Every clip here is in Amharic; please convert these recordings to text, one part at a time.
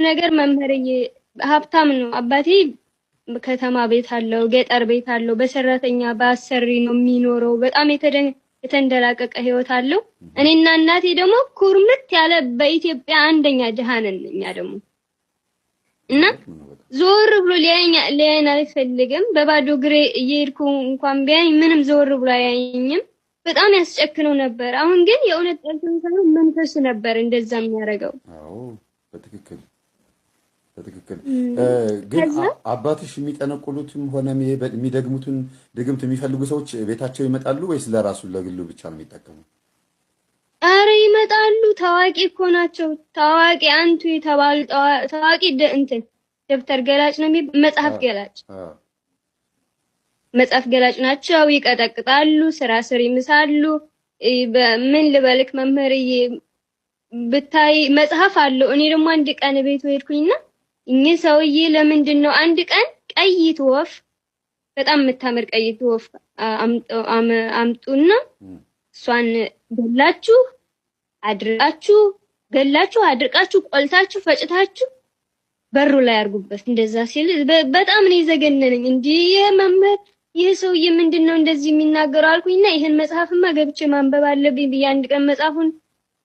ነገር መምህርዬ ሀብታም ነው አባቴ። ከተማ ቤት አለው፣ ገጠር ቤት አለው፣ በሰራተኛ በአሰሪ ነው የሚኖረው። በጣም የተንደላቀቀ ህይወት አለው። እኔና እናቴ ደግሞ ኩርምት ያለ በኢትዮጵያ አንደኛ ድሃ ነን እኛ ደግሞ እና ዞር ብሎ ሊያየን አይፈልግም። በባዶ እግሬ እየሄድኩ እንኳን ቢያኝ ምንም ዞር ብሎ አያየኝም። በጣም ያስጨክነው ነበር። አሁን ግን የእውነት ጠልቶኝ ሳይሆን መንፈሱ ነበር እንደዛ የሚያደርገው። አዎ በትክክል ግን አባትሽ የሚጠነቁሉትም ሆነ የሚደግሙትን ድግምት የሚፈልጉ ሰዎች ቤታቸው ይመጣሉ ወይስ ለራሱ ለግሉ ብቻ ነው የሚጠቀሙ? አረ ይመጣሉ። ታዋቂ እኮ ናቸው። ታዋቂ አንቱ የተባሉ ታዋቂ እንትን ደብተር ገላጭ ነው መጽሐፍ ገላጭ ናቸው። ይቀጠቅጣሉ፣ ስራ ስር ይምሳሉ። ምን ልበልክ መምህርዬ ብታይ መጽሐፍ አለው። እኔ ደግሞ አንድ ቀን ቤት ሄድኩኝና እኚህ ሰውዬ ለምንድን ነው አንድ ቀን ቀይት ወፍ በጣም የምታምር ቀይት ወፍ አምጡና እሷን ገላችሁ አድርቃችሁ ቆልታችሁ ፈጭታችሁ በሩ ላይ አርጉበት እንደዛ ሲል በጣም ነው የዘገነነኝ። እንዴ መምህር ይህ ሰውዬ ምንድነው እንደዚህ የሚናገረው አልኩኝና ይሄን መጽሐፍማ ገብቼ ማንበብ አለብኝ ብዬ አንድ ቀን መጽሐፉን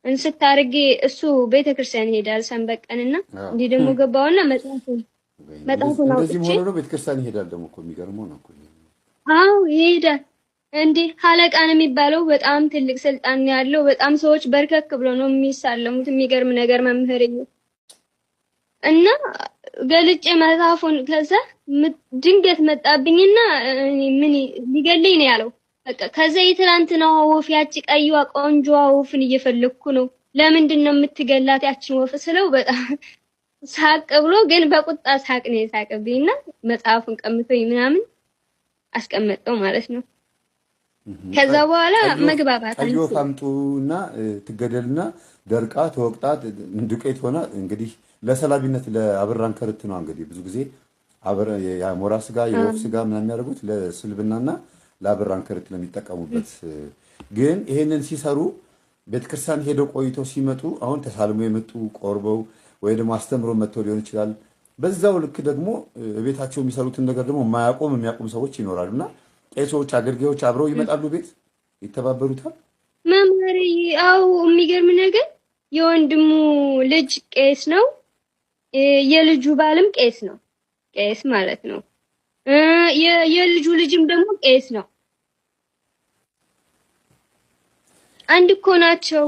እንስታርጌ እሱ ቤተክርስቲያን ይሄዳል ሰንበቀንና እንዴ ደግሞ ገባውና መጽሐፉን እንደዚህ ሆኖ ነው ቤተክርስቲያን ይሄዳል። ደግሞ እኮ የሚገርመው ነው እኮ። አዎ ይሄዳል እንዴ ሀለቃን የሚባለው በጣም ትልቅ ስልጣን ያለው በጣም ሰዎች በርከክ ብሎ ነው የሚሳለሙት። የሚገርም ነገር መምህርኝ እና ገልጬ መጽሐፉን ከዛ ድንገት መጣብኝና ምን ሊገለኝ ነው ያለው። በቃ ከዛ የትላንትናው ወፍ ያቺ ቀይዋ ቆንጆዋ ወፍን እየፈለኩ ነው። ለምንድን ነው የምትገላት ያቺን ወፍ ስለው በጣም ሳቅ ብሎ ግን በቁጣ ሳቅ ነው የሳቀብኝና መጽሐፉን ቀምቶኝ ምናምን አስቀመጠው ማለት ነው። ከዛ በኋላ መግባባት ቀይ ወፍ አምጡና ትገደልና ደርቃ ተወቅጣ ዱቄት ሆና እንግዲህ ለሰላቢነት ለአብራን ከርት ነው እንግዲህ ብዙ ጊዜ የሞራ ስጋ የወፍ ስጋ ምናምን የሚያደርጉት ለስልብናና ለአብራን ከርት ለሚጠቀሙበት። ግን ይሄንን ሲሰሩ ቤተክርስቲያን ሄደው ቆይተው ሲመጡ አሁን ተሳልሞ የመጡ ቆርበው ወይ ደግሞ አስተምሮ መጥተው ሊሆን ይችላል። በዛው ልክ ደግሞ ቤታቸው የሚሰሩትን ነገር ደግሞ የሚያቆም ሰዎች ይኖራሉና ቄሶች፣ አገልጋዮች አብረው ይመጣሉ፣ ቤት ይተባበሩታል። መምህር አው የሚገርም ነገር የወንድሙ ልጅ ቄስ ነው፣ የልጁ ባልም ቄስ ነው። ቄስ ማለት ነው። የልጁ ልጅም ደግሞ ቄስ ነው። አንድ እኮ ናቸው።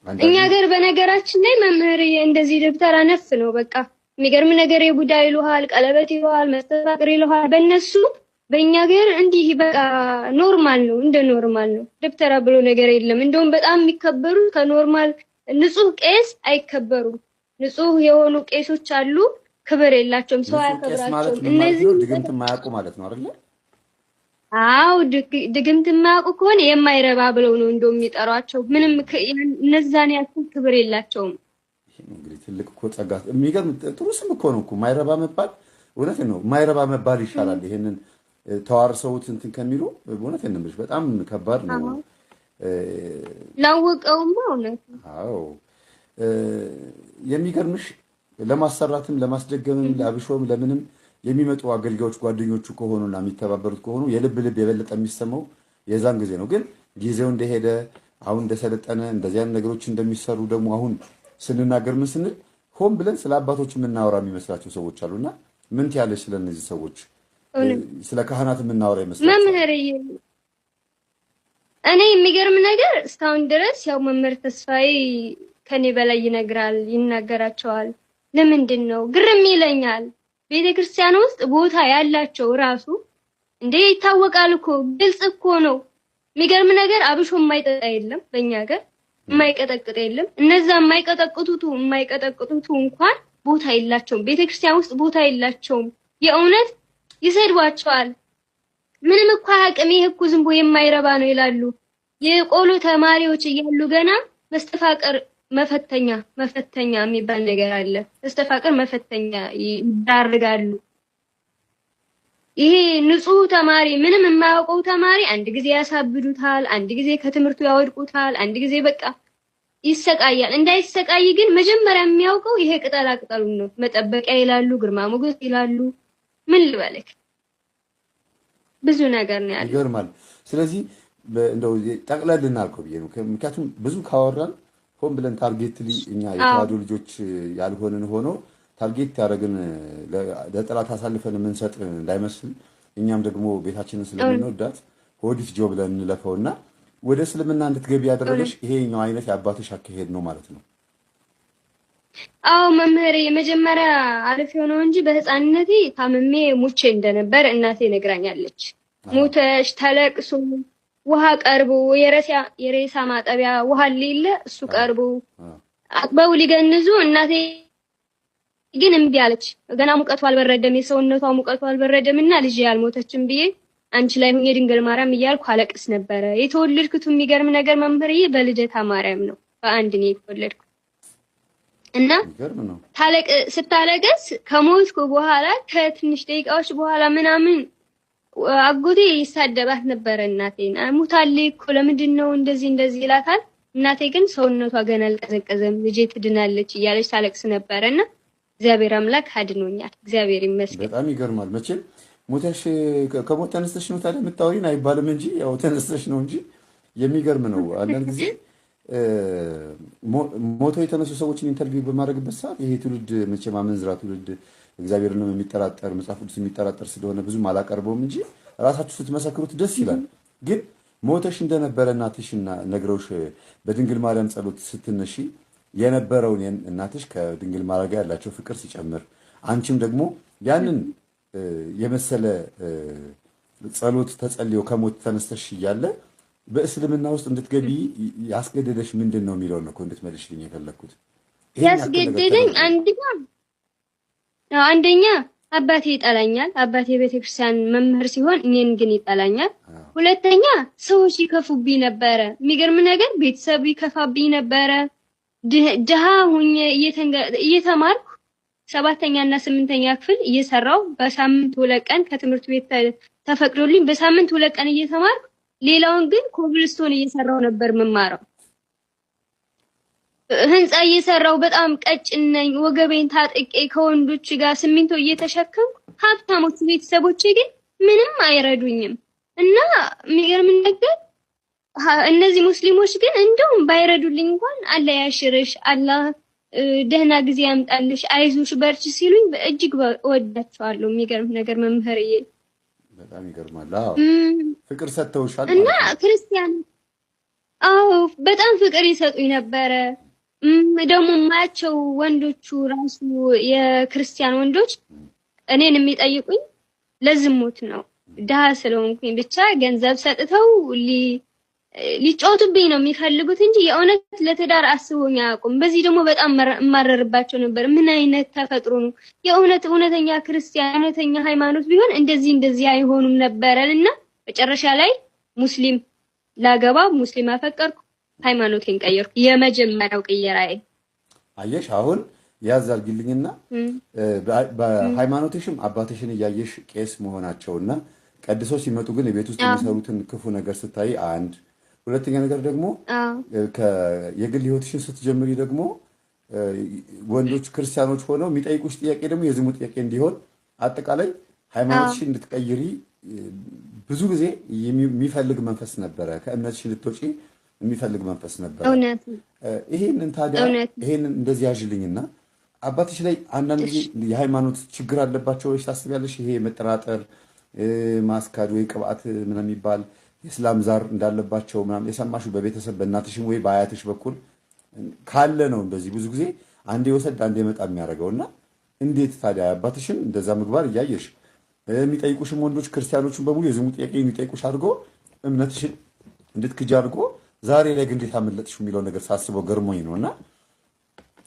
እኛ ሀገር በነገራችን ላይ መምህር እንደዚህ ደብተራ ነፍ ነው። በቃ የሚገርም ነገር የቡዳ ይሉሃል፣ ቀለበት ይሉሃል፣ መስተፋቅር ይሉሃል። በእኛ ሀገር እንዲህ በቃ ኖርማል ነው፣ እንደ ኖርማል ነው። ደብተራ ብሎ ነገር የለም። እንደውም በጣም የሚከበሩ ከኖርማል ንጹህ ቄስ አይከበሩም። ንጹህ የሆኑ ቄሶች አሉ፣ ክብር የላቸውም፣ ሰው አያከብራቸውም። እነዚህ ድግምት የማያውቁ ማለት ነው አይደል? አው ድግምት የማያውቁ ከሆነ የማይረባ ብለው ነው እንደው የሚጠሯቸው። ምንም እነዛን ያክል ክብር የላቸውም። እንግዲህ ትልቅ እኮ ጸጋ፣ የሚገርም ጥሩ ስም እኮ ነው እኮ ማይረባ መባል። እውነት ነው፣ ማይረባ መባል ይሻላል። ይሄንን ተዋርሰውት እንትን ከሚሉ እውነት ነው፣ በጣም ከባድ ነው። ላወቀውም እውነት ነው። አዎ የሚገርምሽ ለማሰራትም ለማስደገምም ለአብሾም ለምንም የሚመጡ አገልጋዮች ጓደኞቹ ከሆኑና የሚተባበሩት ከሆኑ የልብ የበለጠ የሚሰማው የዛን ጊዜ ነው። ግን ጊዜው እንደሄደ አሁን እንደሰለጠነ እንደዚህ አይነት ነገሮች እንደሚሰሩ ደግሞ አሁን ስንናገር ምን ስንል ሆን ብለን ስለ አባቶች የምናወራ የሚመስላቸው ሰዎች አሉና ምን ትያለሽ ስለ እነዚህ ሰዎች? ስለ ካህናት የምናወራ ይመስላል መምህር። እኔ የሚገርም ነገር እስካሁን ድረስ ያው መምህር ተስፋዬ ከኔ በላይ ይናገራቸዋል። ለምንድን ነው ግርም ይለኛል። ቤተክርስቲያን ውስጥ ቦታ ያላቸው ራሱ እንዴ ይታወቃል እኮ ግልጽ እኮ ነው። የሚገርም ነገር አብሾ የማይጠጣ የለም በእኛ ሀገር፣ የማይቀጠቅጥ የለም። እነዛ የማይቀጠቅጡቱ እንኳን ቦታ የላቸውም። ቤተክርስቲያን ውስጥ ቦታ የላቸውም። የእውነት ይሰድቧቸዋል። ምንም እኮ አቅም ይሄ እኮ ዝም ብሎ የማይረባ ነው ይላሉ። የቆሎ ተማሪዎች እያሉ ገና መስተፋቅር መፈተኛ የሚባል ነገር አለ። መስተፋቅር መፈተኛ ይዳርጋሉ። ይሄ ንጹህ ተማሪ ምንም የማያውቀው ተማሪ አንድ ጊዜ ያሳብዱታል፣ አንድ ጊዜ ከትምህርቱ ያወድቁታል፣ አንድ ጊዜ በቃ ይሰቃያል። እንዳይሰቃይ ግን መጀመሪያ የሚያውቀው ይሄ ቅጠላ ቅጠሉን ነው። መጠበቂያ ይላሉ፣ ግርማ ሞገስ ይላሉ። ምን ልበልክ ብዙ ነገር ነው ያለው። ይገርማል። ስለዚህ እንደው ጠቅለል እናልከው ብዬ ነው። ምክንያቱም ብዙ ካወራን ሆን ብለን ታርጌትሊ እኛ የተዋህዶ ልጆች ያልሆንን ሆኖ ታርጌት ያደረግን ለጠላት አሳልፈን የምንሰጥ እንዳይመስል እኛም ደግሞ ቤታችንን ስለምንወዳት ሆዲት ጆ ብለን እንለፈውና ወደ እስልምና እንድትገቢ ያደረገሽ ይሄኛው አይነት የአባትሽ አካሄድ ነው ማለት ነው። አዎ መምህሬ፣ የመጀመሪያ አሪፍ የሆነው እንጂ በህፃንነቴ ታምሜ ሙቼ እንደነበር እናቴ ነግራኛለች። ሙተሽ ተለቅሶ ውሃ ቀርቦ የሬሳ ማጠቢያ ውሃ ሌለ እሱ ቀርቦ አጥበው ሊገንዙ እናቴ ግን እምቢ አለች። ገና ሙቀቱ አልበረደም፣ የሰውነቷ ሙቀቱ አልበረደምና ልጅ ያልሞተችም ብዬ አንቺ ላይ ሁኜ ድንግል ማርያም እያልኩ አለቅስ ነበረ። የተወለድኩት የሚገርም ነገር መምህርዬ በልደታ ማርያም ነው። በአንድ ነው የተወለድኩት እና ስታለቅስ ከሞትኩ በኋላ ከትንሽ ደቂቃዎች በኋላ ምናምን አጎቴ ይሳደባት ነበረ። እናቴን ሙታለች እኮ ለምንድን ነው እንደዚህ ይላታል። እናቴ ግን ሰውነቷ ገና አልቀዘቀዘም፣ ልጄ ትድናለች እያለች ታለቅስ ነበረና እግዚአብሔር አምላክ አድኖኛል። እግዚአብሔር ይመስገን። በጣም ይገርማል። መቼም ሞተሽ ከሞት ተነስተሽ ነው ታዲያ የምታወሪን አይባልም እንጂ ያው ተነስተሽ ነው እንጂ የሚገርም ነው። አንዳንድ ጊዜ ሞተው የተነሱ ሰዎችን ኢንተርቪው በማድረግበት ሰዓት ይሄ ትውልድ መቼም አመንዝራ ትውልድ እግዚአብሔርን የሚጠራጠር መጽሐፍ ቅዱስ የሚጠራጠር ስለሆነ ብዙም አላቀርበውም እንጂ ራሳችሁ ስትመሰክሩት ደስ ይላል። ግን ሞተሽ እንደነበረ እናትሽና ነግረውሽ በድንግል ማርያም ጸሎት ስትነሺ የነበረውን እናትሽ ከድንግል ማርያም ጋር ያላቸው ፍቅር ሲጨምር አንቺም ደግሞ ያንን የመሰለ ጸሎት ተጸልዮ ከሞት ተነስተሽ እያለ በእስልምና ውስጥ እንድትገቢ ያስገደደሽ ምንድን ነው የሚለውን ነው እኮ እንድትመልሽልኝ የፈለግኩት። ያስገደደኝ አንደኛ አባቴ ይጠላኛል። አባቴ የቤተክርስቲያን መምህር ሲሆን እኔን ግን ይጠላኛል። ሁለተኛ ሰዎች ይከፉብኝ ነበረ። የሚገርም ነገር ቤተሰብ ይከፋብኝ ነበረ። ድሃ ሁኜ እየተማርኩ 7ኛ እና 8ኛ ክፍል እየሰራው በሳምንት 2 ቀን ከትምህርት ቤት ተፈቅዶልኝ በሳምንት 2 ቀን እየተማርኩ ሌላውን ግን ኮብልስቶን እየሰራው ነበር መማረው። ህንጻ እየሰራው በጣም ቀጭን ነኝ። ወገቤን ታጥቄ ከወንዶች ጋር ሲሚንቶ እየተሸከምኩ ሀብታሞች ቤተሰቦቼ ግን ምንም አይረዱኝም። እና የሚገርም ነገር እነዚህ ሙስሊሞች ግን እንደውም ባይረዱልኝ እንኳን አላህ ያሽርሽ፣ አላህ ደህና ጊዜ ያምጣልሽ፣ አይዞሽ በርቺ ሲሉኝ በእጅግ እወዳቸዋለሁ። የሚገርም ነገር መምህርዬ፣ በጣም ይገርማል። አዎ ፍቅር ሰጥተውሻል እና ክርስቲያን አዎ በጣም ፍቅር ይሰጡኝ ነበረ። ደግሞ ማያቸው ወንዶቹ ራሱ የክርስቲያን ወንዶች እኔን የሚጠይቁኝ ለዝሙት ነው። ድሃ ስለሆንኩኝ ብቻ ገንዘብ ሰጥተው ሊጫወቱብኝ ነው የሚፈልጉት እንጂ የእውነት ለትዳር አስቦኝ አያውቁም። በዚህ ደግሞ በጣም እማረርባቸው ነበር። ምን አይነት ተፈጥሮ ነው? እውነተኛ ክርስቲያን እውነተኛ ሃይማኖት ቢሆን እንደዚህ አይሆኑም ነበረና መጨረሻ ላይ ሙስሊም ላገባ ሙስሊም አፈቀርኩ፣ ሃይማኖቴን ቀየርኩ። የመጀመሪያው ቅየራዬ አየሽ። አሁን ያዝ አድርጊልኝና በሃይማኖትሽም አባትሽን እያየሽ ቄስ መሆናቸውና ቀድሶ ሲመጡ ግን የቤት ውስጥ የሚሰሩትን ክፉ ነገር ስታይ አንድ፣ ሁለተኛ ነገር ደግሞ የግል ህይወትሽን ስትጀምሪ ደግሞ ወንዶች ክርስቲያኖች ሆነው የሚጠይቁሽ ጥያቄ ደግሞ የዝሙት ጥያቄ እንዲሆን አጠቃላይ ሃይማኖትሽን እንድትቀይሪ ብዙ ጊዜ የሚፈልግ መንፈስ ነበረ። ከእምነትሽ እንድትወጪ የሚፈልግ መንፈስ ነበረ። ይሄንን ታዲያ ይሄንን እንደዚህ ያዥልኝና አባትሽ ላይ አንዳንድ ጊዜ የሃይማኖት ችግር አለባቸው ወይ ታስቢያለሽ? ይሄ መጠራጠር ማስካድ ወይ ቅብአት ምን የሚባል የእስላም ዛር እንዳለባቸው ምናምን የሰማሽው በቤተሰብ በእናትሽም ወይ በአያትሽ በኩል ካለ ነው እንደዚህ ብዙ ጊዜ አንዴ ወሰድ አንዴ መጣ የሚያደርገውና እንዴት ታዲያ አባትሽን እንደዛ ምግባር እያየሽ የሚጠይቁሽም ወንዶች ክርስቲያኖችን በሙሉ የዝሙት ጥያቄ የሚጠይቁሽ አድርጎ እምነትሽን እንድትክጂ አድርጎ ዛሬ ላይ ግን እንዴት አመለጥሽው የሚለው ነገር ሳስበው ገርሞኝ ነውና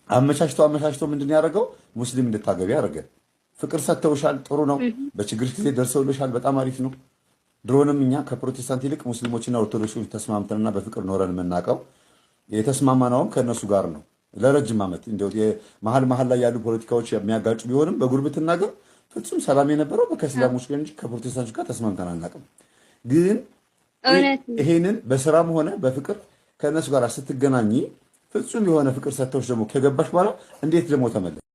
አመቻችቶ ምንድን ያደረገው ሙስሊም እንድታገቢ ያደረገ። ፍቅር ሰጥተውሻል፣ ጥሩ ነው። በችግርሽ ጊዜ ደርሰውልሻል፣ በጣም አሪፍ ነው። ድሮንም እኛ ከፕሮቴስታንት ይልቅ ሙስሊሞችና ኦርቶዶክሶች ተስማምተንና በፍቅር ኖረን የምናውቀው የተስማማናውም ከእነሱ ጋር ነው ለረጅም ዓመት። እንደው መሀል ላይ ያሉ ፖለቲካዎች የሚያጋጩ ቢሆንም በጉርብትና ግን ፍጹም ሰላም የነበረው ከእስላሞች ጋር እንጂ ከፕሮቴስታንቶች ጋር ተስማምተን አናውቅም። ግን ይሄንን በስራም ሆነ በፍቅር ከእነሱ ጋር ስትገናኝ ፍጹም የሆነ ፍቅር ሰጥተውሽ ደግሞ ከገባሽ በኋላ እንዴት ደግሞ ተመለስ